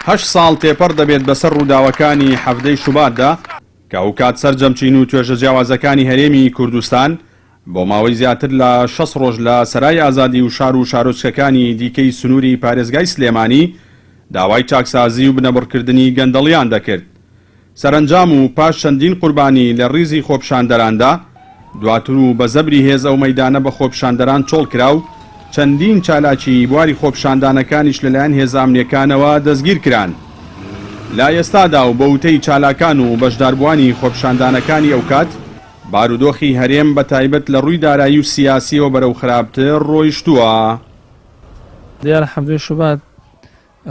8 ساڵ تێپەڕ دەبێت بەسەر ڕووداوەکانی هەفتەی شوباتدا کە ئەو کات سەرجەمچین و توێژە جیاوازەکانی هەرێمی کوردستان بۆ ماوەی زیاتر لە 6 ڕۆژ لە سەرای ئازادی و شار و شارۆچکەکانی دیکەی سنووری پارێزگای سلێمانی داوای چاکسازی و بنەبڕکردنی گەندەڵیان دەکرد. سەرنجام و پاش چەندین قوربانی لە ڕیزی خۆپشاندەراندا دواتر و بە زەبری هێز ئەو مەیدانە بە خۆپشاندەران چۆڵ کرا و چەندین چالاکی بواری خۆپشاندانەکانیش لەلایەن هێزە ئەمنیەکانەوە دەستگیر کران. لا ئێستادا و بە وتەی چالاکان و بەشداربووانی خۆپشاندانەکانی ئەو کات بارودۆخی هەرێم بە تایبەت لە ڕووی دارایی و سیاسیەوە بەرەو خراپتر ڕۆیشتووە. دیارە هەفتەی شوبات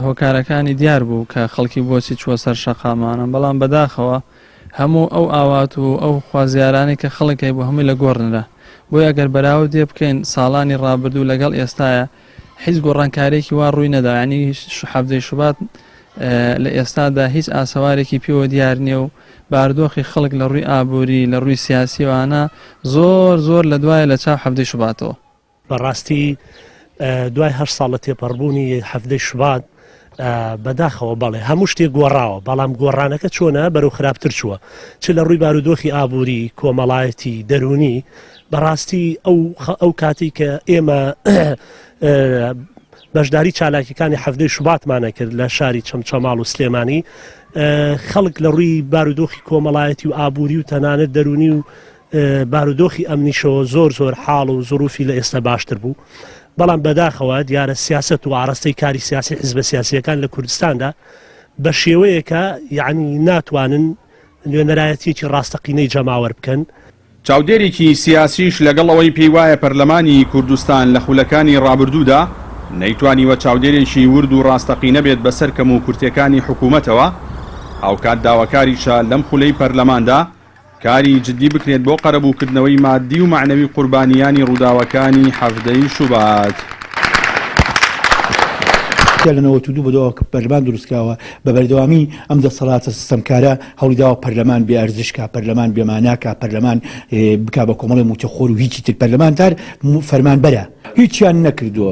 هۆکارەکانی دیار بوو کە خەڵکی بۆچی چووە سەر شەقامانە، بەڵام بەداخەوە هەموو ئەو ئاوات و ئەو خوازیارانی کە خەڵکی بوو هەمووی لە گۆڕنرا. بۆی ئەگەر بەراورد دێ بکەین ساڵانی ڕابردوو لەگەڵ ئێستاە هیچ گۆڕانکارێکی وا ڕووی نەدا، ینی هەفتەی شوبات لە ئێستادا هیچ ئاسەوارێکی پێوە دیار نییە و باردۆخی خەڵک لە ڕووی ئابووری لە ڕووی سیاسیوانە زۆر لە دوایە لە چاو هەفتەی شوباتەوە. بەڕاستی دوای 8 ساڵ لە تێپەڕبوونی هەفتەی شوبات بەداخەوە بەڵێ هەموو شتێک گۆڕاوە، بەڵام گۆڕانەکە چۆنە بەرەو خراپتر چووە، چ لە ڕووی بارودۆخی ئابووری کۆمەڵایەتی دەرونی. بەڕاستی ئەو کاتی کە ئێمە بەشداری چالاکیەکانی هەفتەی شوباتمانە کرد لە شاری چەمچەماڵ و سلێمانی، خەڵک لە ڕووی بارودۆخی کۆمەڵایەتی و ئابووری و تەنانەت دەرونی و بارودۆخی ئەمنیشەوە زۆر حاڵ و زۆروفی لە ئێستا باشتر بوو. بەڵام بەداخەوە دیارە سیاست و ئاڕاستەی کاری سیاسی حیزبە سیاسیەکان لە کوردستاندا بە شێوەیەکە یعنی ناتوانن نوێنەرایەتیەکی ڕاستەقینەی جەماوەەر بکەن. چاودێرێکی سیاسیش لەگەڵ ئەوەی پێی وایە پەرلەمانی کوردستان لە خولەکانی ڕابردوودا نەیتوانیوە چاودێرێکی ورد و ڕاستەقینە بێت بەسەر کەم و کورتەکانی حکوومەتەوە، ئەوکات داواکاریشە لەم خولەی پەرلەماندا کاری جددی بکرێت بۆ قەرەبووکردنەوەی مادی و معنەوی قوربانیانی ڕووداوەکانی هەفتەی شوبات. لەنەوە تو دوو بەدەوە کە پەرلەمان دروستکراوە بە بەردەوامی ئەم دەسەڵاتە سیستەمکارە هەوڵیداوە پەرلەمان بێ ئەرزشکە، پەرلەمان بێماناکە، پەرلەمان بک بە کۆمەڵی موچەخۆر و هیچی تر پەرلەمانتار فەرمانبەرە، هیچیان نەکردووە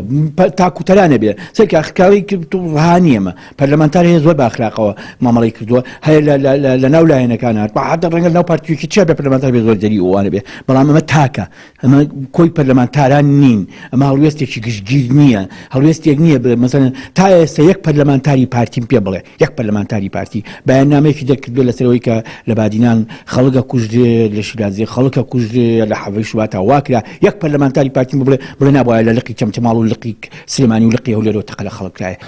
تاکوتەرانە بێ سێکە ئەخکاوی ڕهانیەمە پەرلەمانتار هەیە زۆر باخلاقەوە مامەڵی کردووە هەیە لە ناو لایەنەکانات حتا ڕەنگە ناو پارتیوکی چیا بێ پەرلەمانتار بێ زۆر دەری ئەوانە بێ، بەڵام ئەمە تاکە، ئەمە کۆی پەرلەمانتاران نین، ئەمە هەڵوێستێکی گشتگیر نییە، هەڵوێستێک نییە مەسەڵەن تا ئێستا یەک پەرلەمانتاری پارتیم پێ بڵێ یەک پەرلەمانتاری پارتی بەیاننامەیەکی دەکردووە لەسەرەوەی کە لە بادینان خەڵکە کوژرێ لە شیرازێ خەڵکە کوژرێ لە هەفتەی شوباتە واکرا یەک پەرلەمانتاری پارتیم بڵێ نابووایە لە لقی چەمچەماڵ و لقی سلێمانی و لقی هەولێرەوە تەقە لە خەڵکرایە.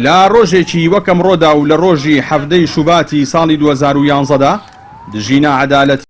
لە ڕۆژێکی وەکەم ڕۆدا و لە ڕۆژی هەفتەی شوباتی ساڵی 2011دا دژینە عەدالەتی